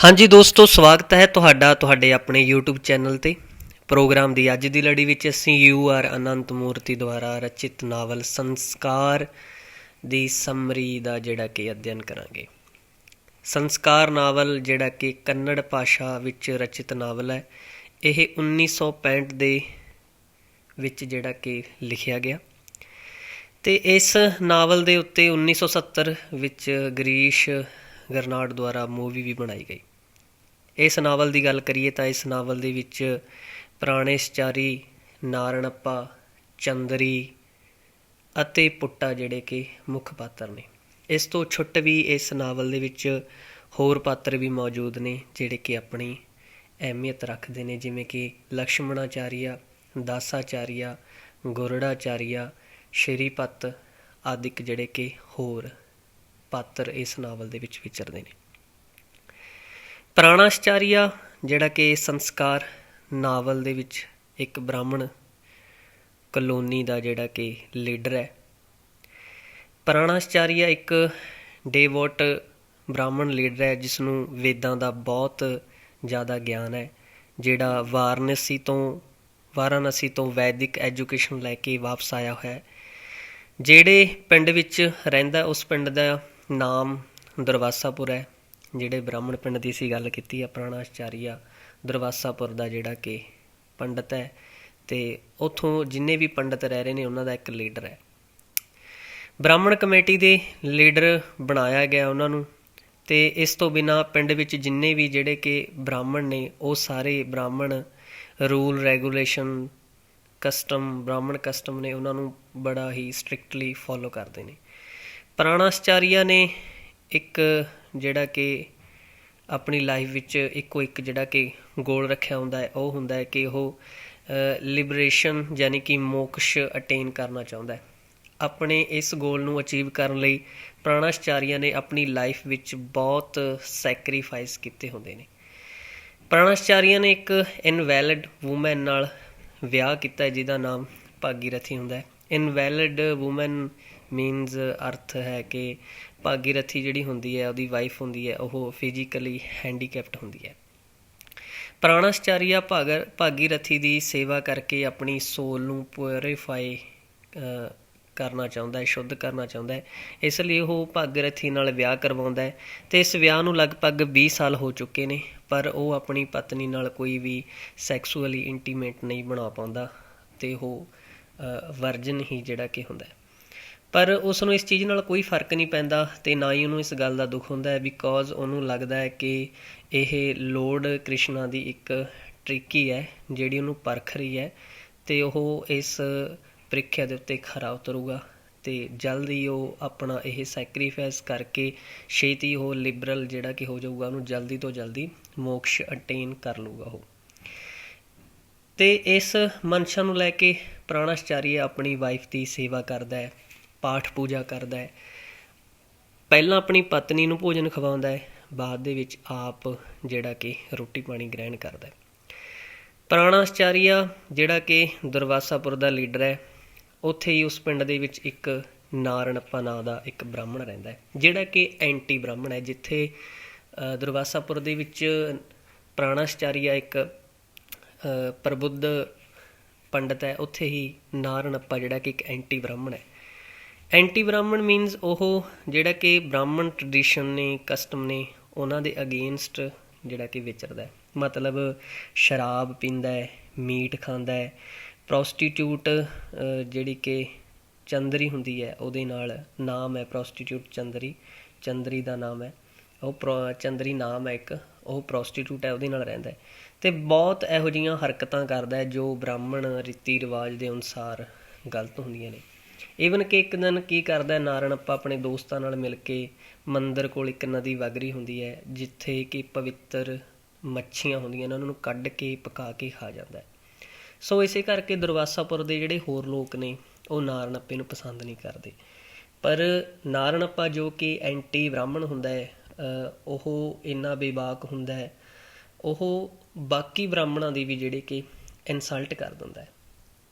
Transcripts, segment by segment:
हाँ जी दोस्तों, स्वागत है ਤੁਹਾਡੇ ਆਪਣੇ YouTube ਚੈਨਲ ਤੇ। ਪ੍ਰੋਗਰਾਮ ਦੀ ਅੱਜ ਦੀ ਲੜੀ ਵਿੱਚ ਅਸੀਂ UR ਅਨੰਤ ਮੂਰਤੀ ਦੁਆਰਾ ਰਚਿਤ ਨਾਵਲ ਸੰਸਕਾਰ ਦੀ ਸਮਰੀ ਦਾ ਜਿਹੜਾ ਕਿ ਅਧਿਐਨ ਕਰਾਂਗੇ। ਸੰਸਕਾਰ ਨਾਵਲ ਜਿਹੜਾ ਕਿ ਕੰਨੜ ਭਾਸ਼ਾ ਵਿੱਚ ਰਚਿਤ ਨਾਵਲ ਹੈ। ਇਹ 1965 ਦੇ ਵਿੱਚ ਜਿਹੜਾ ਕਿ ਲਿਖਿਆ ਗਿਆ ਅਤੇ ਇਸ ਨਾਵਲ ਦੇ ਉੱਤੇ 1970 ਵਿੱਚ ਗਿਰੀਸ਼ ਗਰਨਾਡ ਦੁਆਰਾ ਮੂਵੀ ਵੀ ਬਣਾਈ ਗਈ। ਇਸ ਨਾਵਲ ਦੀ ਗੱਲ ਕਰੀਏ ਤਾਂ ਇਸ ਨਾਵਲ ਦੇ ਵਿੱਚ ਪ੍ਰਾਣੇਸ਼ਚਾਰੀ, ਨਾਰਣਪਾ, ਚੰਦਰੀ ਅਤੇ ਪੁੱਟਾ ਜਿਹੜੇ ਕਿ ਮੁੱਖ ਪਾਤਰ ਨੇ। ਇਸ ਤੋਂ ਛੁੱਟ ਵੀ ਇਸ ਨਾਵਲ ਦੇ ਵਿੱਚ ਹੋਰ ਪਾਤਰ ਵੀ ਮੌਜੂਦ ਨੇ ਜਿਹੜੇ ਕਿ ਆਪਣੀ ਅਹਿਮੀਅਤ ਰੱਖਦੇ ਨੇ, ਜਿਵੇਂ ਕਿ ਲਕਸ਼ਮਣਾਚਾਰੀਆ, ਦਾਸਾਚਾਰੀਆ, ਗੁਰੜਾਚਾਰੀਆ, ਸ਼੍ਰੀਪਤ ਆਦਿਕ ਜਿਹੜੇ ਕਿ ਹੋਰ ਪਾਤਰ ਇਸ ਨਾਵਲ ਦੇ ਵਿੱਚ ਵਿਚਰਦੇ ਨੇ। ਪ੍ਰਾਣਾਸ਼ਚਾਰੀਆ ਜਿਹੜਾ ਕਿ ਸੰਸਕਾਰ ਨਾਵਲ ਦੇ ਵਿੱਚ ਇੱਕ ਬ੍ਰਾਹਮਣ ਕਲੋਨੀ ਦਾ ਜਿਹੜਾ ਕਿ ਲੀਡਰ ਹੈ। ਪ੍ਰਾਣਾਸ਼ਚਾਰੀਆ ਇੱਕ ਡੇਵੋਟ ਬ੍ਰਾਹਮਣ ਲੀਡਰ ਹੈ ਜਿਸ ਨੂੰ ਵੇਦਾਂ ਦਾ ਬਹੁਤ ਜ਼ਿਆਦਾ ਗਿਆਨ ਹੈ, ਜਿਹੜਾ ਵਾਰਾਣਸੀ ਤੋਂ ਵੈਦਿਕ ਐਜੂਕੇਸ਼ਨ ਲੈ ਕੇ ਵਾਪਸ ਆਇਆ ਹੋਇਆ। ਜਿਹੜੇ ਪਿੰਡ ਵਿੱਚ ਰਹਿੰਦਾ ਉਸ ਪਿੰਡ ਦਾ ਨਾਮ ਦੁਰਵਾਸਾਪੁਰ ਹੈ। ਜਿਹੜੇ ਬ੍ਰਾਹਮਣ ਪਿੰਡ ਦੀ ਅਸੀਂ ਗੱਲ ਕੀਤੀ ਹੈ, ਪ੍ਰਾਣਾਸ਼ਚਾਰੀਆ ਦੁਰਵਾਸਾਪੁਰ ਦਾ ਜਿਹੜਾ ਕਿ ਪੰਡਤ ਹੈ ਅਤੇ ਉੱਥੋਂ ਜਿੰਨੇ ਵੀ ਪੰਡਤ ਰਹਿ ਰਹੇ ਨੇ ਉਹਨਾਂ ਦਾ ਇੱਕ ਲੀਡਰ ਹੈ। ਬ੍ਰਾਹਮਣ ਕਮੇਟੀ ਦੇ ਲੀਡਰ ਬਣਾਇਆ ਗਿਆ ਉਹਨਾਂ ਨੂੰ। ਅਤੇ ਇਸ ਤੋਂ ਬਿਨਾਂ ਪਿੰਡ ਵਿੱਚ ਜਿੰਨੇ ਵੀ ਜਿਹੜੇ ਕਿ ਬ੍ਰਾਹਮਣ ਨੇ ਉਹ ਸਾਰੇ ਬ੍ਰਾਹਮਣ ਰੂਲ ਰੈਗੂਲੇਸ਼ਨ ਬ੍ਰਾਹਮਣ ਕਸਟਮ ਨੇ ਉਹਨਾਂ ਨੂੰ ਬੜਾ ਹੀ ਸਟ੍ਰਿਕਟਲੀ ਫੋਲੋ ਕਰਦੇ ਨੇ। ਪ੍ਰਾਣਾਸ਼ਚਾਰੀਆ ਨੇ ਇੱਕ ਜਿਹੜਾ ਕਿ ਆਪਣੀ ਲਾਈਫ ਵਿੱਚ ਇੱਕੋ ਇੱਕ ਜਿਹੜਾ ਕਿ ਗੋਲ ਰੱਖਿਆ ਹੁੰਦਾ ਹੈ, ਉਹ ਹੁੰਦਾ ਹੈ ਕਿ ਉਹ ਲਿਬਰੇਸ਼ਨ ਯਾਨੀ ਕਿ ਮੋਕਸ਼ ਅਟੇਨ ਕਰਨਾ ਚਾਹੁੰਦਾ ਹੈ। ਆਪਣੇ ਇਸ ਗੋਲ ਨੂੰ ਅਚੀਵ ਕਰਨ ਲਈ ਪ੍ਰਾਣਾਸ਼ਚਾਰੀਆ ਨੇ ਆਪਣੀ ਲਾਈਫ ਵਿੱਚ ਬਹੁਤ ਸੈਕਰੀਫਾਈਸ ਕੀਤੇ ਹੁੰਦੇ ਨੇ। ਪ੍ਰਾਣਾਸ਼ਚਾਰੀਆ ਨੇ ਇੱਕ ਇਨਵੈਲਿਡ ਵੂਮੈਨ ਨਾਲ ਵਿਆਹ ਕੀਤਾ ਜਿਹਦਾ ਨਾਮ ਭਾਗੀਰਥੀ ਹੁੰਦਾ ਹੈ। ਇਨਵੈਲਿਡ ਵੂਮੈਨ ਮੀਨਜ਼ ਅਰਥ ਹੈ ਕਿ ਭਾਗੀਰਥੀ ਜਿਹੜੀ ਹੁੰਦੀ ਹੈ ਉਹਦੀ ਵਾਈਫ ਹੁੰਦੀ ਹੈ, ਉਹ ਫਿਜ਼ੀਕਲੀ ਹੈਂਡੀਕੈਪਟ ਹੁੰਦੀ ਹੈ। ਪ੍ਰਾਣਾਸ਼ਚਾਰੀਆ ਭਾਗੀਰਥੀ ਦੀ ਸੇਵਾ ਕਰਕੇ ਆਪਣੀ ਸੋਲ ਨੂੰ ਪਿਓਰੀਫਾਈ ਕਰਨਾ ਚਾਹੁੰਦਾ ਹੈ, ਸ਼ੁੱਧ ਕਰਨਾ ਚਾਹੁੰਦਾ ਹੈ। ਇਸ ਲਈ ਉਹ ਭਾਗੀਰਥੀ ਨਾਲ ਵਿਆਹ ਕਰਵਾਉਂਦਾ ਹੈ ਅਤੇ ਇਸ ਵਿਆਹ ਨੂੰ ਲਗਭਗ 20 ਸਾਲ ਹੋ ਚੁੱਕੇ ਨੇ, ਪਰ ਉਹ ਆਪਣੀ ਪਤਨੀ ਨਾਲ ਕੋਈ ਵੀ ਸੈਕਸੂਅਲੀ ਇੰਟੀਮੇਟ ਨਹੀਂ ਬਣਾ ਪਾਉਂਦਾ ਅਤੇ ਉਹ ਵਰਜਨ ਹੀ ਜਿਹੜਾ ਕਿ ਹੁੰਦਾ। ਪਰ ਉਸ ਨੂੰ ਇਸ ਚੀਜ਼ ਨਾਲ ਕੋਈ ਫਰਕ ਨਹੀਂ ਪੈਂਦਾ ਅਤੇ ਨਾ ਹੀ ਉਹਨੂੰ ਇਸ ਗੱਲ ਦਾ ਦੁੱਖ ਹੁੰਦਾ ਹੈ, ਬਿਕੋਜ਼ ਉਹਨੂੰ ਲੱਗਦਾ ਹੈ ਕਿ ਇਹ ਲੋਰਡ ਕ੍ਰਿਸ਼ਨਾ ਦੀ ਇੱਕ ਟ੍ਰਿਕੀ ਹੈ ਜਿਹੜੀ ਉਹਨੂੰ ਪਰਖ ਰਹੀ ਹੈ ਅਤੇ ਉਹ ਇਸ ਪ੍ਰੀਖਿਆ ਦੇ ਉੱਤੇ ਖਰਾ ਉਤਰੂਗਾ ਅਤੇ ਜਲਦ ਹੀ ਉਹ ਆਪਣਾ ਇਹ ਸੈਕਰੀਫਾਈਸ ਕਰਕੇ ਛੇਤੀ ਉਹ ਲਿਬਰਲ ਜਿਹੜਾ ਕਿ ਹੋ ਜਾਊਗਾ, ਉਹਨੂੰ ਜਲਦੀ ਤੋਂ ਜਲਦੀ ਮੋਕਸ਼ ਅਟੇਨ ਕਰ ਲੂਗਾ ਉਹ। ਅਤੇ ਇਸ ਮਨਸ਼ਾ ਨੂੰ ਲੈ ਕੇ ਪ੍ਰਾਣਾਸ਼ਚਾਰੀਆ ਆਪਣੀ ਵਾਈਫ ਦੀ ਸੇਵਾ ਕਰਦਾ ਹੈ, ਪਾਠ ਪੂਜਾ ਕਰਦਾ ਹੈ। ਪਹਿਲਾਂ ਆਪਣੀ ਪਤਨੀ ਨੂੰ ਭੋਜਨ ਖਵਾਉਂਦਾ ਹੈ, ਬਾਅਦ ਦੇ ਵਿੱਚ ਆਪ ਜਿਹੜਾ ਕਿ ਰੋਟੀ ਪਾਣੀ ਗ੍ਰਹਿਣ ਕਰਦਾ ਹੈ। ਪ੍ਰਾਣਾਸ਼ਚਾਰੀਆ ਜਿਹੜਾ ਕਿ ਦੁਰਵਾਸਾਪੁਰ ਦਾ ਲੀਡਰ ਹੈ, ਉੱਥੇ ਹੀ ਉਸ ਪਿੰਡ ਦੇ ਵਿੱਚ ਇੱਕ ਨਾਰਣਪਾ ਨਾਂ ਦਾ ਇੱਕ ਬ੍ਰਾਹਮਣ ਰਹਿੰਦਾ ਹੈ ਜਿਹੜਾ ਕਿ ਐਂਟੀ ਬ੍ਰਾਹਮਣ ਹੈ। ਜਿੱਥੇ ਦੁਰਵਾਸਾਪੁਰ ਦੇ ਵਿੱਚ ਪ੍ਰਾਣਾਸ਼ਚਾਰੀਆ ਇੱਕ ਪ੍ਰਬੁੱਧ ਪੰਡਤ ਹੈ, ਉੱਥੇ ਹੀ ਨਾਰਣਪਾ ਜਿਹੜਾ ਕਿ ਇੱਕ ਐਂਟੀ ਬ੍ਰਾਹਮਣ ਹੈ। ਐਂਟੀ ਬ੍ਰਾਹਮਣ ਮੀਨਜ਼ ਉਹ ਜਿਹੜਾ ਕਿ ਬ੍ਰਾਹਮਣ ਟਰਡੀਸ਼ਨ ਨੇ, ਕਸਟਮ ਨੇ, ਉਹਨਾਂ ਦੇ ਅਗੇਨਸਟ ਜਿਹੜਾ ਕਿ ਵਿਚਰਦਾ ਹੈ। ਮਤਲਬ ਸ਼ਰਾਬ ਪੀਂਦਾ ਹੈ, ਮੀਟ ਖਾਂਦਾ ਹੈ, ਪ੍ਰੋਸਟੀਟਿਊਟ ਜਿਹੜੀ ਕਿ ਚੰਦਰੀ ਹੁੰਦੀ ਹੈ ਉਹਦੇ ਨਾਲ ਨਾਮ ਹੈ ਪ੍ਰੋਸਟੀਟਿਊਟ ਚੰਦਰੀ ਦਾ ਨਾਮ ਹੈ, ਉਹ ਚੰਦਰੀ ਨਾਮ ਹੈ ਇੱਕ, ਉਹ ਪ੍ਰੋਸਟੀਟਿਊਟ ਹੈ ਉਹਦੇ ਨਾਲ ਰਹਿੰਦਾ ਹੈ ਅਤੇ ਬਹੁਤ ਇਹੋ ਜਿਹੀਆਂ ਹਰਕਤਾਂ ਕਰਦਾ ਹੈ ਜੋ ਬ੍ਰਾਹਮਣ ਰੀਤੀ ਰਿਵਾਜ ਦੇ ਅਨੁਸਾਰ ਗਲਤ ਹੁੰਦੀਆਂ ਨੇ। ਈਵਨ ਕਿ ਇੱਕ ਦਿਨ ਕੀ ਕਰਦਾ ਨਾਰਣਪਾ ਆਪਣੇ ਦੋਸਤਾਂ ਨਾਲ ਮਿਲ ਕੇ ਮੰਦਿਰ ਕੋਲ ਇੱਕ ਨਦੀ ਵਗ ਰਹੀ ਹੁੰਦੀ ਹੈ ਜਿੱਥੇ ਕਿ ਪਵਿੱਤਰ ਮੱਛੀਆਂ ਹੁੰਦੀਆਂ ਨੇ, ਉਹਨਾਂ ਨੂੰ ਕੱਢ ਕੇ ਪਕਾ ਕੇ ਖਾ ਜਾਂਦਾ। ਸੋ ਇਸੇ ਕਰਕੇ ਦੁਰਵਾਸਾਪੁਰ ਦੇ ਜਿਹੜੇ ਹੋਰ ਲੋਕ ਨੇ ਉਹ ਨਾਰਣਪੇ ਨੂੰ ਪਸੰਦ ਨਹੀਂ ਕਰਦੇ। ਪਰ ਨਾਰਣਪਾ ਜੋ ਕਿ ਐਂਟੀ ਬ੍ਰਾਹਮਣ ਹੁੰਦਾ ਹੈ, ਉਹ ਇੰਨਾ ਬੇਬਾਕ ਹੁੰਦਾ ਹੈ, ਉਹ ਬਾਕੀ ਬ੍ਰਾਹਮਣਾਂ ਦੀ ਵੀ ਜਿਹੜੇ ਕਿ ਇਨਸਲਟ ਕਰ ਦਿੰਦਾ ਹੈ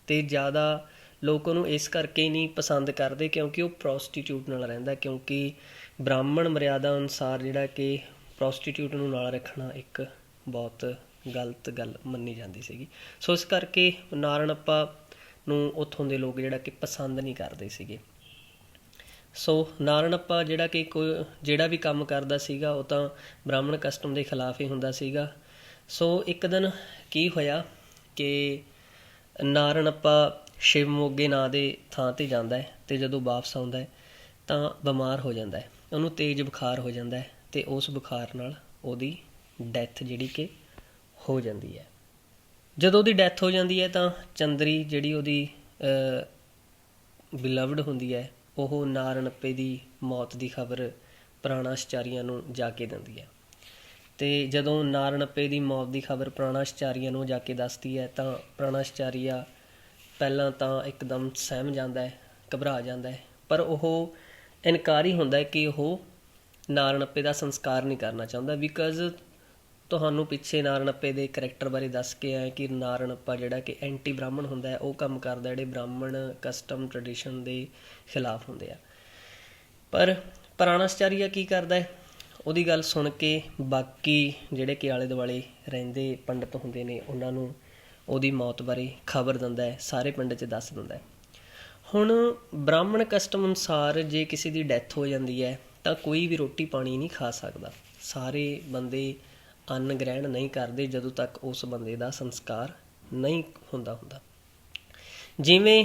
ਅਤੇ ਜ਼ਿਆਦਾ ਲੋਕ ਉਹਨੂੰ ਇਸ ਕਰਕੇ ਨਹੀਂ ਪਸੰਦ ਕਰਦੇ ਕਿਉਂਕਿ ਉਹ ਪ੍ਰੋਸਟੀਟਿਊਟ ਨਾਲ ਰਹਿੰਦਾ। ਕਿਉਂਕਿ ਬ੍ਰਾਹਮਣ ਮਰਿਆਦਾ ਅਨੁਸਾਰ ਜਿਹੜਾ ਕਿ ਪ੍ਰੋਸਟੀਟਿਊਟ ਨੂੰ ਨਾਲ ਰੱਖਣਾ ਇੱਕ ਬਹੁਤ ਗਲਤ ਗੱਲ ਮੰਨੀ ਜਾਂਦੀ ਸੀਗੀ। ਸੋ ਇਸ ਕਰਕੇ ਨਾਰਨੱਪਾ ਨੂੰ ਉੱਥੋਂ ਦੇ ਲੋਕ ਜਿਹੜਾ ਕਿ ਪਸੰਦ ਨਹੀਂ ਕਰਦੇ ਸੀਗੇ। ਸੋ ਨਾਰਨੱਪਾ ਜਿਹੜਾ ਵੀ ਕੰਮ ਕਰਦਾ ਸੀਗਾ ਉਹ ਤਾਂ ਬ੍ਰਾਹਮਣ ਕਸਟਮ ਦੇ ਖਿਲਾਫ ਹੀ ਹੁੰਦਾ ਸੀਗਾ। ਸੋ ਇੱਕ ਦਿਨ ਕੀ ਹੋਇਆ ਕਿ ਨਾਰਨੱਪਾ ਸ਼ਿਵ ਮੋਗੇ ਨਾਂ ਦੇ ਥਾਂ 'ਤੇ ਜਾਂਦਾ ਹੈ ਅਤੇ ਜਦੋਂ ਵਾਪਸ ਆਉਂਦਾ ਹੈ ਤਾਂ ਬਿਮਾਰ ਹੋ ਜਾਂਦਾ ਹੈ, ਉਹਨੂੰ ਤੇਜ਼ ਬੁਖਾਰ ਹੋ ਜਾਂਦਾ ਹੈ ਅਤੇ ਉਸ ਬੁਖਾਰ ਨਾਲ ਉਹਦੀ ਡੈਥ ਜਿਹੜੀ ਕਿ ਹੋ ਜਾਂਦੀ ਹੈ। ਜਦੋਂ ਉਹਦੀ ਡੈਥ ਹੋ ਜਾਂਦੀ ਹੈ ਤਾਂ ਚੰਦਰੀ ਜਿਹੜੀ ਉਹਦੀ ਬਿਲਵਡ ਹੁੰਦੀ ਹੈ ਉਹ ਨਾਰਨੱਪੇ ਦੀ ਮੌਤ ਦੀ ਖਬਰ ਪ੍ਰਾਣਾਚਾਰੀਆਂ ਨੂੰ ਜਾ ਕੇ ਦਿੰਦੀ ਹੈ। ਅਤੇ ਜਦੋਂ ਨਾਰਨੱਪੇ ਦੀ ਮੌਤ ਦੀ ਖਬਰ ਪ੍ਰਾਣਾਚਾਰੀਆਂ ਨੂੰ ਜਾ ਕੇ ਦੱਸਦੀ ਹੈ ਤਾਂ ਪ੍ਰਾਣਾਚਾਰੀਆ ਪਹਿਲਾਂ ਤਾਂ ਇੱਕਦਮ ਸਹਿਮ ਜਾਂਦਾ ਹੈ, ਘਬਰਾ ਜਾਂਦਾ ਹੈ, ਪਰ ਉਹ ਇਨਕਾਰੀ ਹੁੰਦਾ ਕਿ ਉਹ ਨਾਰਨੱਪੇ ਦਾ ਸੰਸਕਾਰ ਨਹੀਂ ਕਰਨਾ ਚਾਹੁੰਦਾ। ਬਿਕਾਜ਼ ਤੁਹਾਨੂੰ ਪਿੱਛੇ ਨਾਰਨੱਪੇ ਦੇ ਕਰੈਕਟਰ ਬਾਰੇ ਦੱਸ ਕੇ ਆਏ ਕਿ ਨਾਰਨੱਪਾ ਜਿਹੜਾ ਕਿ ਐਂਟੀ ਬ੍ਰਾਹਮਣ ਹੁੰਦਾ ਹੈ, ਉਹ ਕੰਮ ਕਰਦਾ ਜਿਹੜੇ ਬ੍ਰਾਹਮਣ ਕਸਟਮ ਟਰਡੀਸ਼ਨ ਦੇ ਖਿਲਾਫ ਹੁੰਦੇ ਆ। ਪਰ ਪ੍ਰਾਣਾਚਾਰੀਆ ਕੀ ਕਰਦਾ ਹੈ, ਉਹਦੀ ਗੱਲ ਸੁਣ ਕੇ ਬਾਕੀ ਜਿਹੜੇ ਕਿ ਆਲੇ ਦੁਆਲੇ ਰਹਿੰਦੇ ਪੰਡਿਤ ਹੁੰਦੇ ਨੇ ਉਹਨਾਂ ਨੂੰ ਉਹਦੀ ਮੌਤ ਬਾਰੇ ਖਬਰ ਦਿੰਦਾ ਹੈ, ਸਾਰੇ ਪਿੰਡ 'ਚ ਦੱਸ ਦਿੰਦਾ ਹੈ। ਹੁਣ ਬ੍ਰਾਹਮਣ ਕਸਟਮ ਅਨੁਸਾਰ ਜੇ ਕਿਸੇ ਦੀ ਡੈਥ ਹੋ ਜਾਂਦੀ ਹੈ ਤਾਂ ਕੋਈ ਵੀ ਰੋਟੀ ਪਾਣੀ ਨਹੀਂ ਖਾ ਸਕਦਾ। ਸਾਰੇ ਬੰਦੇ ਅੰਨ ਗ੍ਰਹਿਣ ਨਹੀਂ ਕਰਦੇ ਜਦੋਂ ਤੱਕ ਉਸ ਬੰਦੇ ਦਾ ਸੰਸਕਾਰ ਨਹੀਂ ਹੁੰਦਾ। ਜਿਵੇਂ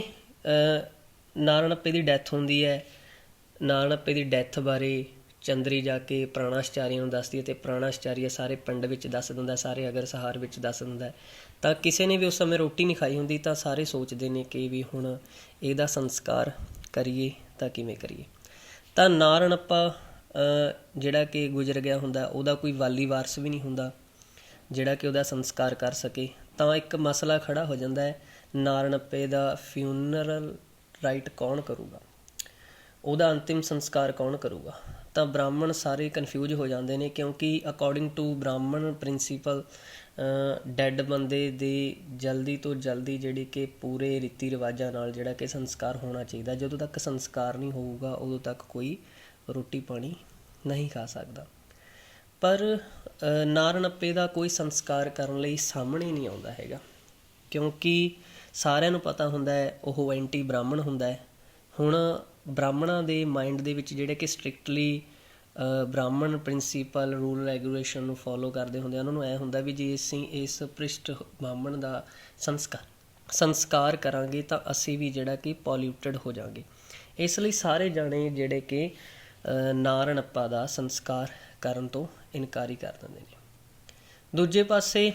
ਨਾਰਨੱਪੇ ਦੀ ਡੈਥ ਹੁੰਦੀ ਹੈ, ਨਾਰਨੱਪੇ ਦੀ ਡੈਥ ਬਾਰੇ ਚੰਦਰੀ ਜਾ ਕੇ ਪ੍ਰਾਣਾਚਾਰੀਆ ਨੂੰ ਦੱਸਦੀ ਹੈ ਅਤੇ ਪ੍ਰਾਣਾਚਾਰੀਆ ਸਾਰੇ ਪਿੰਡ ਵਿੱਚ ਦੱਸ ਦਿੰਦਾ, ਸਾਰੇ ਅਗਰ ਸਹਾਰ ਵਿੱਚ ਦੱਸ ਦਿੰਦਾ। ਤਾਂ ਕਿਸੇ ਨੇ ਵੀ ਉਸ ਸਮੇਂ ਰੋਟੀ ਨਹੀਂ ਖਾਈ ਹੁੰਦੀ ਤਾਂ ਸਾਰੇ ਸੋਚਦੇ ਨੇ ਕਿ ਵੀ ਹੁਣ ਇਹਦਾ ਸੰਸਕਾਰ ਕਰੀਏ ਤਾਂ ਕਿਵੇਂ ਕਰੀਏ। ਤਾਂ ਨਾਰਨੱਪਾ ਜਿਹੜਾ ਕਿ ਗੁਜ਼ਰ ਗਿਆ ਹੁੰਦਾ ਉਹਦਾ ਕੋਈ ਵਾਲੀ ਵਾਰਸ ਵੀ ਨਹੀਂ ਹੁੰਦਾ ਜਿਹੜਾ ਕਿ ਉਹਦਾ ਸੰਸਕਾਰ ਕਰ ਸਕੇ। ਤਾਂ ਇੱਕ ਮਸਲਾ ਖੜ੍ਹਾ ਹੋ ਜਾਂਦਾ ਹੈ, ਨਾਰਨੱਪੇ ਦਾ ਫਿਊਨਰਲ ਰਾਈਟ ਕੌਣ ਕਰੂਗਾ, ਉਹਦਾ ਅੰਤਿਮ ਸੰਸਕਾਰ ਕੌਣ ਕਰੂਗਾ। ਤਾਂ ਬ੍ਰਾਹਮਣ ਸਾਰੇ ਕਨਫਿਊਜ਼ ਹੋ ਜਾਂਦੇ ਨੇ ਕਿਉਂਕਿ ਅਕੋਰਡਿੰਗ ਟੂ ਬ੍ਰਾਹਮਣ ਪ੍ਰਿੰਸੀਪਲ ਡੈਡ ਬੰਦੇ ਦੇ ਜਲਦੀ ਤੋਂ ਜਲਦੀ ਜਿਹੜੀ ਕਿ ਪੂਰੇ ਰੀਤੀ ਰਿਵਾਜ਼ਾਂ ਨਾਲ ਜਿਹੜਾ ਕਿ ਸੰਸਕਾਰ ਹੋਣਾ ਚਾਹੀਦਾ। ਜਦੋਂ ਤੱਕ ਸੰਸਕਾਰ ਨਹੀਂ ਹੋਊਗਾ ਉਦੋਂ ਤੱਕ ਕੋਈ ਰੋਟੀ ਪਾਣੀ ਨਹੀਂ ਖਾ ਸਕਦਾ। ਪਰ ਨਾਰਨੱਪੇ ਦਾ ਕੋਈ ਸੰਸਕਾਰ ਕਰਨ ਲਈ ਸਾਹਮਣੇ ਨਹੀਂ ਆਉਂਦਾ ਹੈਗਾ ਕਿਉਂਕਿ ਸਾਰਿਆਂ ਨੂੰ ਪਤਾ ਹੁੰਦਾ ਹੈ ਉਹ ਐਂਟੀ ਬ੍ਰਾਹਮਣ ਹੁੰਦਾ ਹੈ। ਹੁਣ ਬ੍ਰਾਹਮਣਾਂ ਦੇ ਮਾਇੰਡ ਦੇ ਵਿੱਚ ਜਿਹੜੇ ਕਿ ਸਟ੍ਰਿਕਟਲੀ ਬ੍ਰਾਹਮਣ ਪ੍ਰਿੰਸੀਪਲ ਰੂਲ ਰੈਗੂਲੇਸ਼ਨ ਨੂੰ ਫੋਲੋ ਕਰਦੇ ਹੁੰਦੇ ਉਹਨਾਂ ਨੂੰ ਐਂ ਹੁੰਦਾ ਵੀ ਜੇ ਅਸੀਂ ਇਸ ਭ੍ਰਿਸ਼ਟ ਬ੍ਰਾਹਮਣ ਦਾ ਸੰਸਕਾਰ ਕਰਾਂਗੇ ਤਾਂ ਅਸੀਂ ਵੀ ਜਿਹੜਾ ਕਿ ਪੋਲਿਊਟਡ ਹੋ ਜਾਵਾਂਗੇ। ਇਸ ਲਈ ਸਾਰੇ ਜਾਣੇ ਜਿਹੜੇ ਕਿ ਨਾਰਨੱਪਾ ਦਾ ਸੰਸਕਾਰ ਕਰਨ ਤੋਂ ਇਨਕਾਰੀ ਕਰ ਦਿੰਦੇ ਨੇ। ਦੂਜੇ ਪਾਸੇ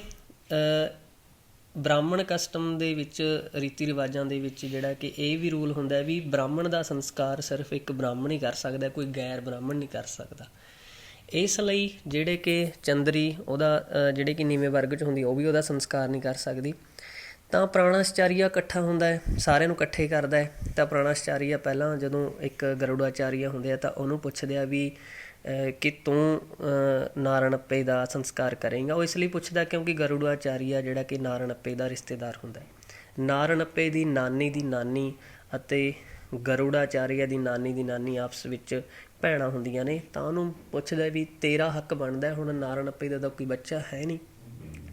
ਬ੍ਰਾਹਮਣ ਕਸਟਮ ਦੇ ਵਿੱਚ ਰੀਤੀ ਰਿਵਾਜ਼ਾਂ ਦੇ ਵਿੱਚ ਜਿਹੜਾ ਕਿ ਇਹ ਵੀ ਰੂਲ ਹੁੰਦਾ ਵੀ ਬ੍ਰਾਹਮਣ ਦਾ ਸੰਸਕਾਰ ਸਿਰਫ ਇੱਕ ਬ੍ਰਾਹਮਣ ਹੀ ਕਰ ਸਕਦਾ, ਕੋਈ ਗੈਰ ਬ੍ਰਾਹਮਣ ਨਹੀਂ ਕਰ ਸਕਦਾ। ਇਸ ਲਈ ਜਿਹੜੇ ਕਿ ਚੰਦਰੀ ਉਹਦਾ ਜਿਹੜੇ ਕਿ ਨੀਵੇਂ ਵਰਗ 'ਚ ਹੁੰਦੀ ਉਹ ਵੀ ਉਹਦਾ ਸੰਸਕਾਰ ਨਹੀਂ ਕਰ ਸਕਦੀ। ਤਾਂ ਪ੍ਰਾਣਾਚਾਰੀਆ ਇਕੱਠਾ ਹੁੰਦਾ ਹੈ, ਸਾਰਿਆਂ ਨੂੰ ਇਕੱਠੇ ਕਰਦਾ ਹੈ। ਤਾਂ ਪ੍ਰਾਣਾਚਾਰੀਆ ਪਹਿਲਾਂ ਜਦੋਂ ਇੱਕ ਗਰੁੜਾਚਾਰੀਆ ਹੁੰਦੇ ਆ ਤਾਂ ਉਹਨੂੰ ਪੁੱਛਦੇ ਆ ਵੀ ਕਿ ਤੂੰ ਨਾਰਨੱਪੇ ਦਾ ਸੰਸਕਾਰ ਕਰੇਂਗਾ। ਉਹ ਇਸ ਲਈ ਪੁੱਛਦਾ ਕਿਉਂਕਿ ਗਰੁੜਾਚਾਰੀਆ ਜਿਹੜਾ ਕਿ ਨਾਰਨੱਪੇ ਦਾ ਰਿਸ਼ਤੇਦਾਰ ਹੁੰਦਾ ਹੈ। ਨਾਰਨੱਪੇ ਦੀ ਨਾਨੀ ਅਤੇ ਗਰੁੜਾਚਾਰੀਆ ਦੀ ਨਾਨੀ ਆਪਸ ਵਿੱਚ ਭੈਣਾਂ ਹੁੰਦੀਆਂ ਨੇ। ਤਾਂ ਉਹਨੂੰ ਪੁੱਛਦਾ ਵੀ ਤੇਰਾ ਹੱਕ ਬਣਦਾ, ਹੁਣ ਨਾਰਨੱਪੇ ਦਾ ਤਾਂ ਕੋਈ ਬੱਚਾ ਹੈ ਨਹੀਂ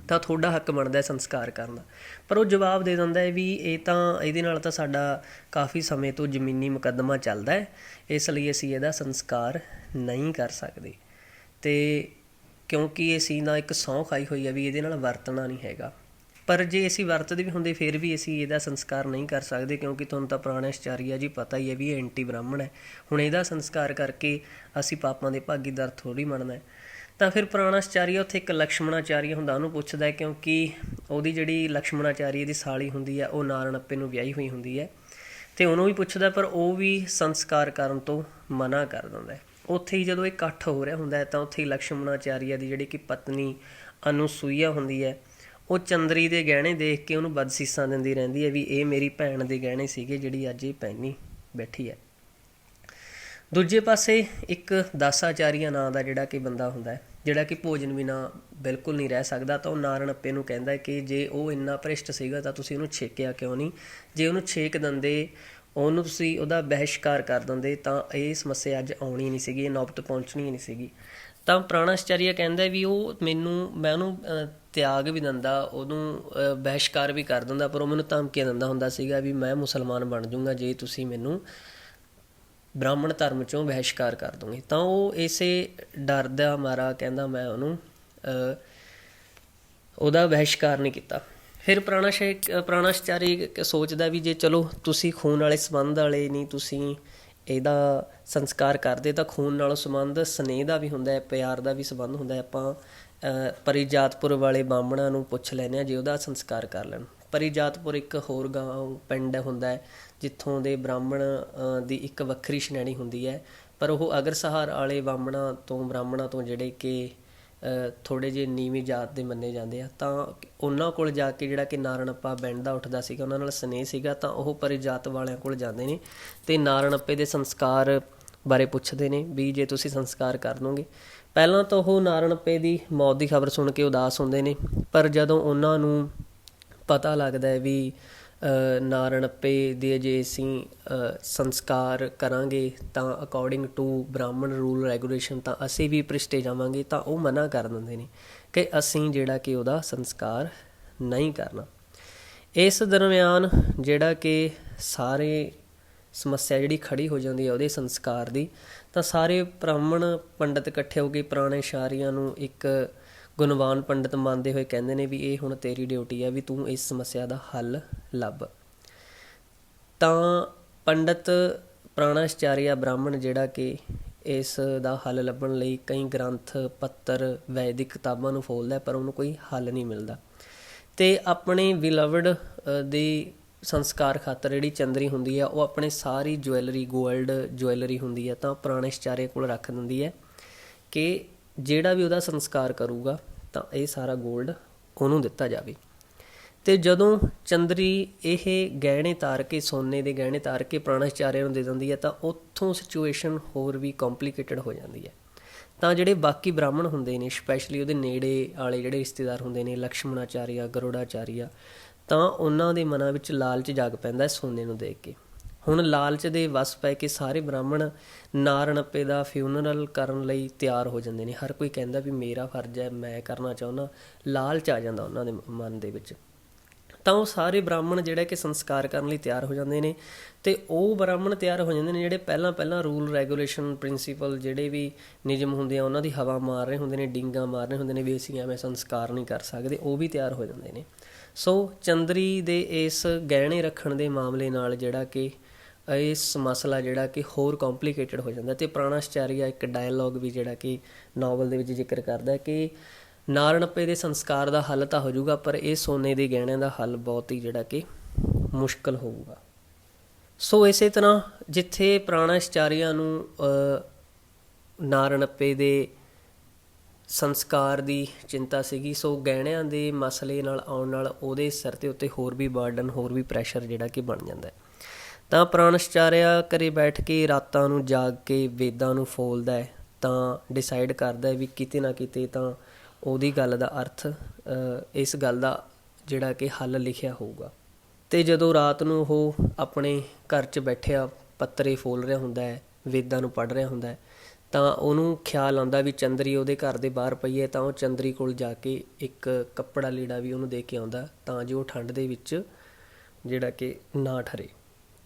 ਤਾਂ ਤੁਹਾਡਾ ਹੱਕ ਬਣਦਾ ਸੰਸਕਾਰ ਕਰਨ ਦਾ। ਪਰ ਉਹ ਜਵਾਬ ਦੇ ਦਿੰਦਾ ਹੈ ਵੀ ਇਹਦੇ ਨਾਲ ਤਾਂ ਸਾਡਾ ਕਾਫੀ ਸਮੇਂ ਤੋਂ ਜ਼ਮੀਨੀ ਮੁਕੱਦਮਾ ਚੱਲਦਾ ਹੈ, ਇਸ ਲਈ ਅਸੀਂ ਇਹਦਾ ਸੰਸਕਾਰ ਨਹੀਂ ਕਰ ਸਕਦੇ। ਅਤੇ ਕਿਉਂਕਿ ਅਸੀਂ ਨਾ ਇੱਕ ਸਹੁੰ ਖਾਈ ਹੋਈ ਹੈ ਵੀ ਇਹਦੇ ਨਾਲ ਵਰਤਣਾ ਨਹੀਂ ਹੈਗਾ। ਪਰ ਜੇ ਅਸੀਂ ਵਰਤਦੇ ਵੀ ਹੁੰਦੇ ਫਿਰ ਵੀ ਅਸੀਂ ਇਹਦਾ ਸੰਸਕਾਰ ਨਹੀਂ ਕਰ ਸਕਦੇ ਕਿਉਂਕਿ ਤੁਹਾਨੂੰ ਤਾਂ ਪ੍ਰਾਣਾਚਾਰੀਆ ਜੀ ਪਤਾ ਹੀ ਹੈ ਵੀ ਇਹ ਐਂਟੀ ਬ੍ਰਾਹਮਣ ਹੈ। ਹੁਣ ਇਹਦਾ ਸੰਸਕਾਰ ਕਰਕੇ ਅਸੀਂ ਪਾਪਾਂ ਦੇ ਭਾਗੀਦਾਰ ਥੋੜ੍ਹੀ ਬਣਨਾ। ਤਾਂ ਫਿਰ ਪ੍ਰਾਣਾਚਾਰੀਆ ਉੱਥੇ ਇੱਕ ਲਕਸ਼ਮਣਾਚਾਰੀਆ ਹੁੰਦਾ ਉਹਨੂੰ ਪੁੱਛਦਾ ਕਿਉਂਕਿ ਉਹਦੀ ਜਿਹੜੀ ਲਕਸ਼ਮਣਾਚਾਰੀਆ ਦੀ ਸਾਲੀ ਹੁੰਦੀ ਹੈ ਉਹ ਨਾਰਨੱਪੇ ਨੂੰ ਵਿਆਹੀ ਹੋਈ ਹੁੰਦੀ ਹੈ ਅਤੇ ਉਹਨੂੰ ਵੀ ਪੁੱਛਦਾ ਪਰ ਉਹ ਵੀ ਸੰਸਕਾਰ ਕਰਨ ਤੋਂ ਮਨਾ ਕਰ ਦਿੰਦਾ। ਉੱਥੇ ਹੀ ਜਦੋਂ ਇਹ ਇਕੱਠ ਹੋ ਰਿਹਾ ਹੁੰਦਾ ਹੈ ਤਾਂ ਉੱਥੇ ਹੀ ਲਕਸ਼ਮਣਾਚਾਰੀਆ ਦੀ ਜਿਹੜੀ ਕਿ ਪਤਨੀ ਅਨੁਸੂਈਆ ਹੁੰਦੀ ਹੈ ਉਹ ਚੰਦਰੀ ਦੇ ਗਹਿਣੇ ਦੇਖ ਕੇ ਉਹਨੂੰ ਬਦਸੀਸਾਂ ਦਿੰਦੀ ਰਹਿੰਦੀ ਹੈ ਵੀ ਇਹ ਮੇਰੀ ਭੈਣ ਦੇ ਗਹਿਣੇ ਸੀਗੇ ਜਿਹੜੀ ਅੱਜ ਇਹ ਪਹਿਨੀ ਬੈਠੀ ਹੈ। ਦੂਜੇ ਪਾਸੇ ਇੱਕ ਦਾਸਾਚਾਰੀਆ ਨਾਂ ਦਾ ਜਿਹੜਾ ਕਿ ਬੰਦਾ ਹੁੰਦਾ ਜਿਹੜਾ ਕਿ ਭੋਜਨ ਬਿਨਾਂ ਬਿਲਕੁਲ ਨਹੀਂ ਰਹਿ ਸਕਦਾ। ਤਾਂ ਉਹ ਨਾਰਨੱਪੇ ਨੂੰ ਕਹਿੰਦਾ ਕਿ ਜੇ ਉਹ ਇੰਨਾ ਭ੍ਰਿਸ਼ਟ ਸੀਗਾ ਤਾਂ ਤੁਸੀਂ ਉਹਨੂੰ ਛੇਕਿਆ ਕਿਉਂ ਨਹੀਂ, ਜੇ ਉਹਨੂੰ ਛੇਕ ਦਿੰਦੇ, ਉਹਨੂੰ ਤੁਸੀਂ ਉਹਦਾ ਬਹਿਸ਼ਕਾਰ ਕਰ ਦਿੰਦੇ ਤਾਂ ਇਹ ਸਮੱਸਿਆ ਅੱਜ ਆਉਣੀ ਨਹੀਂ ਸੀਗੀ, ਇਹ ਨੌਬਤ ਪਹੁੰਚਣੀ ਨਹੀਂ ਸੀਗੀ। ਤਾਂ ਪ੍ਰਾਣਾਚਾਰੀਆ ਕਹਿੰਦਾ ਵੀ ਮੈਂ ਉਹਨੂੰ ਤਿਆਗ ਵੀ ਦਿੰਦਾ, ਉਹਨੂੰ ਬਹਿਸ਼ਕਾਰ ਵੀ ਕਰ ਦਿੰਦਾ, ਪਰ ਉਹ ਮੈਨੂੰ ਧਮਕੀਆਂ ਦਿੰਦਾ ਹੁੰਦਾ ਸੀਗਾ ਵੀ ਮੈਂ ਮੁਸਲਮਾਨ ਬਣ ਜਾਊਂਗਾ ਜੇ ਤੁਸੀਂ ਮੈਨੂੰ ਬ੍ਰਾਹਮਣ ਧਰਮ 'ਚੋਂ ਬਹਿਸ਼ਕਾਰ ਕਰ ਦੂੰਗੀ। ਤਾਂ ਉਹ ਇਸੇ ਡਰ ਦਾ ਮਾਰਾ ਕਹਿੰਦਾ ਮੈਂ ਉਹਨੂੰ ਉਹਦਾ ਬਹਿਸ਼ਕਾਰ ਨਹੀਂ ਕੀਤਾ। ਫਿਰ ਪ੍ਰਾਣਾਚਾਰੀ ਸੋਚਦਾ ਵੀ ਜੇ ਚਲੋ ਤੁਸੀਂ ਖੂਨ ਵਾਲੇ ਸੰਬੰਧ ਵਾਲੇ ਨਹੀਂ, ਤੁਸੀਂ ਇਹਦਾ ਸੰਸਕਾਰ ਕਰਦੇ ਤਾਂ ਖੂਨ ਨਾਲੋਂ ਸੰਬੰਧ ਸਨੇਹ ਦਾ ਵੀ ਹੁੰਦਾ ਹੈ, ਪਿਆਰ ਦਾ ਵੀ ਸੰਬੰਧ ਹੁੰਦਾ ਹੈ। ਆਪਾਂ ਪਰਿਜਾਤਪੁਰ ਵਾਲੇ ਬਾਹਮਣਾਂ ਨੂੰ ਪੁੱਛ ਲੈਂਦੇ ਹਾਂ ਜੇ ਉਹਦਾ ਸੰਸਕਾਰ ਕਰ ਲੈਣ। ਪਰਿਜਾਤਪੁਰ ਇੱਕ ਹੋਰ ਗਾਂਵ ਪਿੰਡ ਹੁੰਦਾ ਹੈ ਜਿੱਥੋਂ ਦੇ ਬ੍ਰਾਹਮਣ ਦੀ ਇੱਕ ਵੱਖਰੀ ਸ਼੍ਰੇਣੀ ਹੁੰਦੀ ਹੈ, ਪਰ ਉਹ ਅਗਰਸਹਾਰ ਵਾਲੇ ਬ੍ਰਾਹਮਣਾਂ ਤੋਂ ਜਿਹੜੇ ਕਿ ਥੋੜ੍ਹੇ ਜਿਹੇ ਨੀਵੀਂ ਜਾਤ ਦੇ ਮੰਨੇ ਜਾਂਦੇ ਆ, ਤਾਂ ਉਹਨਾਂ ਕੋਲ ਜਾ ਕੇ ਜਿਹੜਾ ਕਿ ਨਾਰਨੱਪਾ ਬਹਿੰਦਾ ਉੱਠਦਾ ਸੀਗਾ, ਉਹਨਾਂ ਨਾਲ ਸਨੇਹ ਸੀਗਾ, ਤਾਂ ਉਹ ਪਰਿਜਾਤ ਵਾਲਿਆਂ ਕੋਲ ਜਾਂਦੇ ਨੇ ਅਤੇ ਨਾਰਨੱਪੇ ਦੇ ਸੰਸਕਾਰ ਬਾਰੇ ਪੁੱਛਦੇ ਨੇ ਵੀ ਜੇ ਤੁਸੀਂ ਸੰਸਕਾਰ ਕਰ ਦੋਗੇ। ਪਹਿਲਾਂ ਤਾਂ ਉਹ ਨਾਰਨੱਪੇ ਦੀ ਮੌਤ ਦੀ ਖਬਰ ਸੁਣ ਕੇ ਉਦਾਸ ਹੁੰਦੇ ਨੇ, ਪਰ ਜਦੋਂ ਉਹਨਾਂ ਨੂੰ ਪਤਾ ਲੱਗਦਾ ਹੈ ਵੀ ਨਾਰਨੱਪੇ ਦੇ ਜੇ ਅਸੀਂ ਸੰਸਕਾਰ ਕਰਾਂਗੇ ਤਾਂ ਅਕੋਰਡਿੰਗ ਟੂ ਬ੍ਰਾਹਮਣ ਰੂਲ ਰੈਗੂਲੇਸ਼ਨ ਤਾਂ ਅਸੀਂ ਵੀ ਭ੍ਰਿਸ਼ਟੇ ਜਾਵਾਂਗੇ, ਤਾਂ ਉਹ ਮਨਾ ਕਰ ਦਿੰਦੇ ਨੇ ਕਿ ਅਸੀਂ ਜਿਹੜਾ ਕਿ ਉਹਦਾ ਸੰਸਕਾਰ ਨਹੀਂ ਕਰਨਾ। ਇਸ ਦਰਮਿਆਨ ਜਿਹੜਾ ਕਿ ਸਾਰੇ ਸਮੱਸਿਆ ਜਿਹੜੀ ਖੜੀ ਹੋ ਜਾਂਦੀ ਹੈ ਉਹਦੇ ਸੰਸਕਾਰ ਦੀ, ਤਾਂ ਸਾਰੇ ਬ੍ਰਾਹਮਣ ਪੰਡਤ ਇਕੱਠੇ ਹੋ ਕੇ ਪ੍ਰਾਣਾਚਾਰੀਆ ਨੂੰ ਇੱਕ ਗੁਣਵਾਨ ਪੰਡਤ ਮੰਨਦੇ ਹੋਏ ਕਹਿੰਦੇ ਨੇ ਵੀ ਇਹ ਹੁਣ ਤੇਰੀ ਡਿਊਟੀ ਹੈ ਵੀ ਤੂੰ ਇਸ ਸਮੱਸਿਆ ਦਾ ਹੱਲ ਲੱਭ। ਤਾਂ ਪੰਡਤ ਪ੍ਰਾਣਾਚਾਰੀਆ ਬ੍ਰਾਹਮਣ ਜਿਹੜਾ ਕਿ ਇਸ ਦਾ ਹੱਲ ਲੱਭਣ ਲਈ ਕਈ ਗ੍ਰੰਥ ਪੱਤਰ ਵੈਦਿਕ ਕਿਤਾਬਾਂ ਨੂੰ ਫੋਲਦਾ, ਪਰ ਉਹਨੂੰ ਕੋਈ ਹੱਲ ਨਹੀਂ ਮਿਲਦਾ। ਅਤੇ ਆਪਣੇ ਬਿਲਵਡ ਦੀ ਸੰਸਕਾਰ ਖਾਤਰ ਜਿਹੜੀ ਚੰਦਰੀ ਹੁੰਦੀ ਹੈ ਉਹ ਆਪਣੇ ਸਾਰੀ ਜੁਐਲਰੀ ਗੋਲਡ ਜੁਐਲਰੀ ਹੁੰਦੀ ਹੈ ਤਾਂ ਪ੍ਰਾਣਾਚਾਰੀਆ ਕੋਲ ਰੱਖ ਦਿੰਦੀ ਹੈ ਕਿ ਜਿਹੜਾ ਵੀ ਉਹਦਾ ਸੰਸਕਾਰ ਕਰੂਗਾ ਤਾਂ ਇਹ ਸਾਰਾ ਗੋਲਡ ਉਹਨੂੰ ਦਿੱਤਾ ਜਾਵੇ। ਅਤੇ ਜਦੋਂ ਚੰਦਰੀ ਇਹ ਗਹਿਣੇ ਤਾਰ ਕੇ, ਸੋਨੇ ਦੇ ਗਹਿਣੇ ਤਾਰ ਕੇ ਪ੍ਰਾਣਾਚਾਰੀਆ ਨੂੰ ਦੇ ਦਿੰਦੀ ਹੈ ਤਾਂ ਉੱਥੋਂ ਸਿਚੁਏਸ਼ਨ ਹੋਰ ਵੀ ਕੰਪਲੀਕੇਟਡ ਹੋ ਜਾਂਦੀ ਹੈ। ਤਾਂ ਜਿਹੜੇ ਬਾਕੀ ਬ੍ਰਾਹਮਣ ਹੁੰਦੇ ਨੇ, ਸਪੈਸ਼ਲੀ ਉਹਦੇ ਨੇੜੇ ਵਾਲੇ ਜਿਹੜੇ ਰਿਸ਼ਤੇਦਾਰ ਹੁੰਦੇ ਨੇ, ਲਕਸ਼ਮਣਾਚਾਰੀਆ, ਗਰੁੜਾਚਾਰੀਆ, ਤਾਂ ਉਹਨਾਂ ਦੇ ਮਨਾਂ ਵਿੱਚ ਲਾਲਚ ਜਾਗ ਪੈਂਦਾ ਸੋਨੇ ਨੂੰ ਦੇਖ ਕੇ। ਹੁਣ ਲਾਲਚ ਦੇ ਵੱਸ ਪੈ ਕੇ ਸਾਰੇ ਬ੍ਰਾਹਮਣ ਨਾਰਨੱਪੇ ਦਾ ਫਿਊਨਰਲ ਕਰਨ ਲਈ ਤਿਆਰ ਹੋ ਜਾਂਦੇ ਨੇ। ਹਰ ਕੋਈ ਕਹਿੰਦਾ ਵੀ ਮੇਰਾ ਫਰਜ਼ ਹੈ, ਮੈਂ ਕਰਨਾ ਚਾਹੁੰਦਾ। ਲਾਲਚ ਆ ਜਾਂਦਾ ਉਹਨਾਂ ਦੇ ਮਨ ਦੇ ਵਿੱਚ। ਤਾਂ ਉਹ ਸਾਰੇ ਬ੍ਰਾਹਮਣ ਜਿਹੜੇ ਕਿ ਸੰਸਕਾਰ ਕਰਨ ਲਈ ਤਿਆਰ ਹੋ ਜਾਂਦੇ ਨੇ, ਅਤੇ ਉਹ ਬ੍ਰਾਹਮਣ ਤਿਆਰ ਹੋ ਜਾਂਦੇ ਨੇ ਜਿਹੜੇ ਪਹਿਲਾਂ ਰੂਲ ਰੈਗੂਲੇਸ਼ਨ ਪ੍ਰਿੰਸੀਪਲ ਜਿਹੜੇ ਵੀ ਨਿਯਮ ਹੁੰਦੇ ਆ ਉਹਨਾਂ ਦੀ ਹਵਾ ਮਾਰ ਰਹੇ ਹੁੰਦੇ ਨੇ, ਡੀਂਗਾ ਮਾਰ ਰਹੇ ਹੁੰਦੇ ਨੇ ਵੀ ਅਸੀਂ ਐਵੇਂ ਸੰਸਕਾਰ ਨਹੀਂ ਕਰ ਸਕਦੇ, ਉਹ ਵੀ ਤਿਆਰ ਹੋ ਜਾਂਦੇ ਨੇ। ਸੋ ਚੰਦਰੀ ਦੇ ਇਸ ਗਹਿਣੇ ਰੱਖਣ ਦੇ ਮਾਮਲੇ ਨਾਲ ਜਿਹੜਾ ਕਿ ਇਸ ਮਸਲਾ ਜਿਹੜਾ ਕਿ ਹੋਰ ਕੰਪਲੀਕੇਟਡ ਹੋ ਜਾਂਦਾ। ਅਤੇ ਪ੍ਰਾਣਾਚਾਰੀਆ ਇੱਕ ਡਾਇਲੋਗ ਵੀ ਜਿਹੜਾ ਕਿ ਨਾਵਲ ਦੇ ਵਿੱਚ ਜ਼ਿਕਰ ਕਰਦਾ ਕਿ ਨਾਰਨੱਪੇ ਦੇ ਸੰਸਕਾਰ ਦਾ ਹੱਲ ਤਾਂ ਹੋ ਜਾਊਗਾ, ਪਰ ਇਹ ਸੋਨੇ ਦੇ ਗਹਿਣਿਆਂ ਦਾ ਹੱਲ ਬਹੁਤ ਹੀ ਜਿਹੜਾ ਕਿ ਮੁਸ਼ਕਲ ਹੋਊਗਾ। ਸੋ ਇਸੇ ਤਰ੍ਹਾਂ ਜਿੱਥੇ ਪ੍ਰਾਣਾਚਾਰੀਆ ਨੂੰ ਨਾਰਨੱਪੇ ਦੇ ਸੰਸਕਾਰ ਦੀ ਚਿੰਤਾ ਸੀਗੀ, ਸੋ ਗਹਿਣਿਆਂ ਦੇ ਮਸਲੇ ਨਾਲ ਆਉਣ ਨਾਲ ਉਹਦੇ ਸਿਰ ਦੇ ਉੱਤੇ ਹੋਰ ਵੀ ਬਰਡਨ, ਹੋਰ ਵੀ ਪ੍ਰੈਸ਼ਰ ਜਿਹੜਾ ਕਿ ਬਣ ਜਾਂਦਾ। ਤਾਂ ਪ੍ਰਾਣਾਚਾਰੀਆ ਘਰੇ ਬੈਠ ਕੇ ਰਾਤਾਂ ਨੂੰ ਜਾਗ ਕੇ ਵੇਦਾਂ ਨੂੰ ਫੋਲਦਾ ਹੈ, ਤਾਂ ਡਿਸਾਈਡ ਕਰਦਾ ਵੀ ਕਿਤੇ ਨਾ ਕਿਤੇ ਤਾਂ ਉਹਦੀ ਗੱਲ ਦਾ ਅਰਥ ਇਸ ਗੱਲ ਦਾ ਜਿਹੜਾ ਕਿ ਹੱਲ ਲਿਖਿਆ ਹੋਊਗਾ। ਅਤੇ ਜਦੋਂ ਰਾਤ ਨੂੰ ਉਹ ਆਪਣੇ ਘਰ 'ਚ ਬੈਠਿਆ ਪੱਤਰੇ ਫੋਲ ਰਿਹਾ ਹੁੰਦਾ ਹੈ, ਵੇਦਾਂ ਨੂੰ ਪੜ੍ਹ ਰਿਹਾ ਹੁੰਦਾ ਹੈ, ਤਾਂ ਉਹਨੂੰ ਖਿਆਲ ਆਉਂਦਾ ਵੀ ਚੰਦਰੀ ਉਹਦੇ ਘਰ ਦੇ ਬਾਹਰ ਪਈ ਹੈ। ਤਾਂ ਉਹ ਚੰਦਰੀ ਕੋਲ ਜਾ ਕੇ ਇੱਕ ਕੱਪੜਾ ਲੀੜਾ ਵੀ ਉਹਨੂੰ ਦੇ ਕੇ ਆਉਂਦਾ ਤਾਂ ਜੋ ਉਹ ਠੰਡ ਦੇ ਵਿੱਚ ਜਿਹੜਾ ਕਿ ਨਾ ਠਰੇ।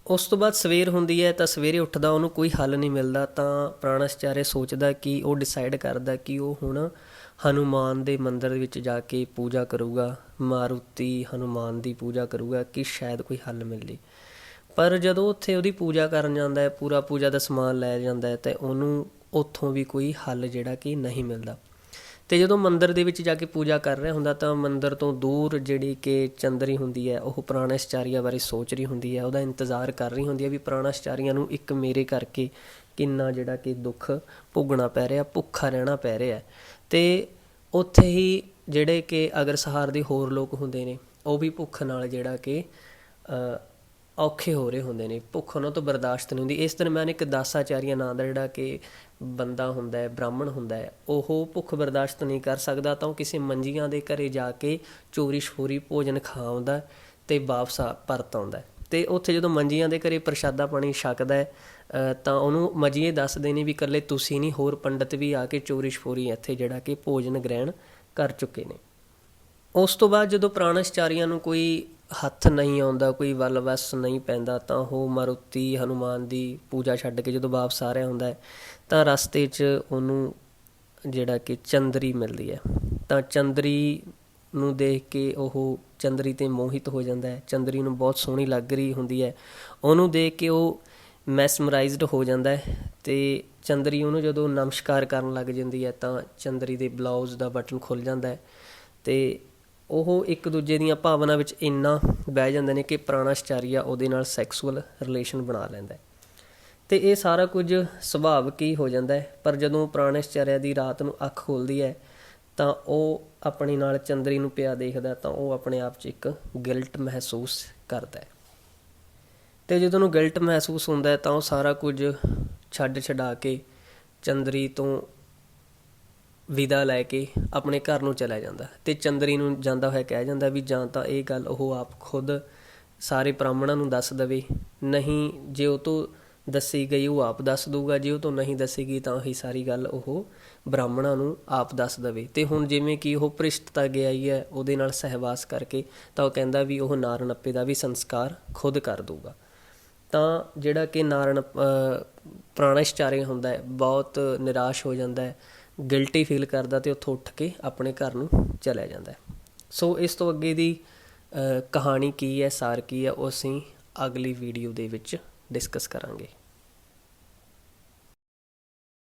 ਉਸ ਤੋਂ ਬਾਅਦ ਸਵੇਰ ਹੁੰਦੀ ਹੈ, ਤਾਂ ਸਵੇਰੇ ਉੱਠਦਾ ਉਹਨੂੰ ਕੋਈ ਹੱਲ ਨਹੀਂ ਮਿਲਦਾ। ਤਾਂ ਪ੍ਰਾਣਾਚਾਰੀਆ ਸੋਚਦਾ ਕਿ ਉਹ ਡਿਸਾਈਡ ਕਰਦਾ ਕਿ ਉਹ ਹੁਣ ਹਨੂੰਮਾਨ ਦੇ ਮੰਦਰ ਵਿੱਚ ਜਾ ਕੇ ਪੂਜਾ ਕਰੂਗਾ, ਮਾਰੂਤੀ ਹਨੂੰਮਾਨ ਦੀ ਪੂਜਾ ਕਰੂਗਾ ਕਿ ਸ਼ਾਇਦ ਕੋਈ ਹੱਲ ਮਿਲ ਜੇ। ਪਰ ਜਦੋਂ ਉੱਥੇ ਉਹਦੀ ਪੂਜਾ ਕਰਨ ਜਾਂਦਾ ਹੈ, ਪੂਰਾ ਪੂਜਾ ਦਾ ਸਮਾਨ ਲੈ ਜਾਂਦਾ ਹੈ, ਅਤੇ ਉਹਨੂੰ ਉੱਥੋਂ ਵੀ ਕੋਈ ਹੱਲ ਜਿਹੜਾ ਕਿ ਨਹੀਂ ਮਿਲਦਾ। ਅਤੇ ਜਦੋਂ ਮੰਦਰ ਦੇ ਵਿੱਚ ਜਾ ਕੇ ਪੂਜਾ ਕਰ ਰਿਹਾ ਹੁੰਦਾ ਤਾਂ ਮੰਦਰ ਤੋਂ ਦੂਰ ਜਿਹੜੀ ਕਿ ਚੰਦਰੀ ਹੁੰਦੀ ਹੈ ਉਹ ਪ੍ਰਾਣਾਚਾਰੀਆ ਬਾਰੇ ਸੋਚ ਰਹੀ ਹੁੰਦੀ ਹੈ, ਉਹਦਾ ਇੰਤਜ਼ਾਰ ਕਰ ਰਹੀ ਹੁੰਦੀ ਹੈ ਵੀ ਪ੍ਰਾਣਾਚਾਰੀਆ ਨੂੰ ਇੱਕ ਮੇਰੇ ਕਰਕੇ ਕਿੰਨਾ ਜਿਹੜਾ ਕਿ ਦੁੱਖ ਭੋਗਣਾ ਪੈ ਰਿਹਾ, ਭੁੱਖਾ ਰਹਿਣਾ ਪੈ ਰਿਹਾ। ਅਤੇ ਉੱਥੇ ਹੀ ਜਿਹੜੇ ਕਿ ਅਗਰਸਹਾਰ ਦੇ ਹੋਰ ਲੋਕ ਹੁੰਦੇ ਨੇ ਉਹ ਵੀ ਭੁੱਖ ਨਾਲ ਜਿਹੜਾ ਕਿ ਔਖੇ ਹੋ ਰਹੇ ਹੁੰਦੇ ਨੇ, ਭੁੱਖ ਉਹਨਾਂ ਤੋਂ ਬਰਦਾਸ਼ਤ ਨਹੀਂ ਹੁੰਦੀ। ਇਸ ਦਰਮਿਆਨ ਇੱਕ ਦਾਸਾਚਾਰੀਆ ਨਾਂ ਦਾ ਜਿਹੜਾ ਕਿ ਬੰਦਾ ਹੁੰਦਾ ਹੈ, ਬ੍ਰਾਹਮਣ ਹੁੰਦਾ ਹੈ, ਉਹ ਭੁੱਖ ਬਰਦਾਸ਼ਤ ਨਹੀਂ ਕਰ ਸਕਦਾ, ਤਾਂ ਉਹ ਕਿਸੇ ਮੰਜੀਆਂ ਦੇ ਘਰ ਜਾ ਕੇ ਚੋਰੀ ਛਪੋਰੀ ਭੋਜਨ ਖਾ ਆਉਂਦਾ ਅਤੇ ਵਾਪਸ ਪਰਤ ਆਉਂਦਾ। ਅਤੇ ਉੱਥੇ ਜਦੋਂ ਮੰਜੀਆਂ ਦੇ ਘਰੇ ਪ੍ਰਸ਼ਾਦਾ ਪਾਣੀ ਛਕਦਾ ਹੈ ਤਾਂ ਉਹਨੂੰ ਮਜੀਏ ਦੱਸਦੇ ਨੇ ਵੀ ਇਕੱਲੇ ਤੁਸੀਂ ਨਹੀਂ, ਹੋਰ ਪੰਡਤ ਵੀ ਆ ਕੇ ਚੋਰੀ ਛਪੋਰੀ ਇੱਥੇ ਜਿਹੜਾ ਕਿ ਭੋਜਨ ਗ੍ਰਹਿਣ ਕਰ ਚੁੱਕੇ ਨੇ। ਉਸ ਤੋਂ ਬਾਅਦ ਜਦੋਂ ਪ੍ਰਾਣਾਚਾਰੀਆਂ ਨੂੰ ਕੋਈ ਹੱਥ ਨਹੀਂ ਆਉਂਦਾ, ਕੋਈ ਵੱਲ ਵੱਸ ਨਹੀਂ ਪੈਂਦਾ, ਤਾਂ ਉਹ ਮਾਰੂਤੀ ਹਨੂੰਮਾਨ ਦੀ ਪੂਜਾ ਛੱਡ ਕੇ ਜਦੋਂ ਵਾਪਸ ਆ ਰਿਹਾ ਹੁੰਦਾ ਹੈ ਤਾਂ ਰਸਤੇ 'ਚ ਉਹਨੂੰ ਜਿਹੜਾ ਕਿ ਚੰਦਰੀ ਮਿਲਦੀ ਹੈ। ਤਾਂ ਚੰਦਰੀ ਨੂੰ ਦੇਖ ਕੇ ਉਹ ਚੰਦਰੀ 'ਤੇ ਮੋਹਿਤ ਹੋ ਜਾਂਦਾ ਹੈ। ਚੰਦਰੀ ਨੂੰ ਬਹੁਤ ਸੋਹਣੀ ਲੱਗ ਰਹੀ ਹੁੰਦੀ ਹੈ। ਉਹਨੂੰ ਦੇਖ ਕੇ ਉਹ ਮੈਸਮਰਾਈਜ਼ਡ ਹੋ ਜਾਂਦਾ ਹੈ ਅਤੇ ਚੰਦਰੀ ਉਹਨੂੰ ਜਦੋਂ ਨਮਸਕਾਰ ਕਰਨ ਲੱਗ ਜਾਂਦੀ ਹੈ ਤਾਂ ਚੰਦਰੀ ਦੇ ਬਲਾਊਜ਼ ਦਾ ਬਟਨ ਖੁੱਲ੍ਹ ਜਾਂਦਾ ਹੈ ਅਤੇ ਉਹ ਇੱਕ ਦੂਜੇ ਦੀਆਂ ਭਾਵਨਾ ਵਿੱਚ ਇੰਨਾ ਬਹਿ ਜਾਂਦੇ ਨੇ ਕਿ ਪ੍ਰਾਣਾਚਾਰੀਆ ਉਹਦੇ ਨਾਲ ਸੈਕਸੁਅਲ ਰਿਲੇਸ਼ਨ ਬਣਾ ਲੈਂਦਾ ਅਤੇ ਇਹ ਸਾਰਾ ਕੁਝ ਸੁਭਾਵਿਕ ਹੀ ਹੋ ਜਾਂਦਾ ਹੈ। ਪਰ ਜਦੋਂ ਪ੍ਰਾਣਾਚਾਰੀਆ ਦੀ ਰਾਤ ਨੂੰ ਅੱਖ ਖੁੱਲ੍ਹਦੀ ਹੈ ਤਾਂ ਉਹ ਆਪਣੇ ਨਾਲ ਚੰਦਰੀ ਨੂੰ ਪਿਆ ਦੇਖਦਾ ਤਾਂ ਉਹ ਆਪਣੇ ਆਪ 'ਚ ਇੱਕ ਗਿਲਟ ਮਹਿਸੂਸ ਕਰਦਾ ਹੈ ਅਤੇ ਜਦੋਂ ਉਹਨੂੰ ਗਿਲਟ ਮਹਿਸੂਸ ਹੁੰਦਾ ਹੈ ਤਾਂ ਉਹ ਸਾਰਾ ਕੁਝ ਛੱਡ ਛਡਾ ਕੇ ਚੰਦਰੀ ਤੋਂ ਵਿਦਾ ਲੈ ਕੇ ਆਪਣੇ ਘਰ ਨੂੰ ਚਲਿਆ ਜਾਂਦਾ ਅਤੇ ਚੰਦਰੀ ਨੂੰ ਜਾਂਦਾ ਹੋਇਆ ਕਹਿ ਜਾਂਦਾ ਵੀ ਜਾਂ ਤਾਂ ਇਹ ਗੱਲ ਉਹ ਆਪ ਖੁਦ ਸਾਰੇ ਬ੍ਰਾਹਮਣਾਂ ਨੂੰ ਦੱਸ ਦੇਵੇ, ਨਹੀਂ ਜੇ ਉਹ ਤੋਂ ਦੱਸੀ ਗਈ ਉਹ ਆਪ ਦੱਸ ਦਊਗਾ, ਜੇ ਉਹ ਤੋਂ ਨਹੀਂ ਦੱਸੀ ਗਈ ਤਾਂ ਉਹੀ ਸਾਰੀ ਗੱਲ ਉਹ ਬ੍ਰਾਹਮਣਾਂ ਨੂੰ ਆਪ ਦੱਸ ਦੇਵੇ। ਅਤੇ ਹੁਣ ਜਿਵੇਂ ਕਿ ਉਹ ਭ੍ਰਿਸ਼ਟਤਾ ਗਿਆ ਹੀ ਹੈ ਉਹਦੇ ਨਾਲ ਸਹਿਵਾਸ ਕਰਕੇ, ਤਾਂ ਉਹ ਕਹਿੰਦਾ ਵੀ ਉਹ ਨਾਰ ਨੱਪੇ ਦਾ ਵੀ ਸੰਸਕਾਰ ਖੁਦ ਕਰ ਦਊਗਾ। ਤਾਂ ਜਿਹੜਾ ਕਿ ਪ੍ਰਾਣਾਚਾਰੀਆ ਹੁੰਦਾ ਹੈ ਬਹੁਤ ਨਿਰਾਸ਼ ਹੋ ਜਾਂਦਾ ਹੈ, ਗਿਲਟੀ ਫੀਲ ਕਰਦਾ ਅਤੇ ਉੱਥੋਂ ਉੱਠ ਕੇ ਆਪਣੇ ਘਰ ਨੂੰ ਚਲਿਆ ਜਾਂਦਾ। ਸੋ ਇਸ ਤੋਂ ਅੱਗੇ ਦੀ ਕਹਾਣੀ ਕੀ ਹੈ, ਸਾਰ ਕੀ ਹੈ, ਉਹ ਅਸੀਂ ਅਗਲੀ ਵੀਡੀਓ ਦੇ ਵਿੱਚ ਡਿਸਕਸ ਕਰਾਂਗੇ।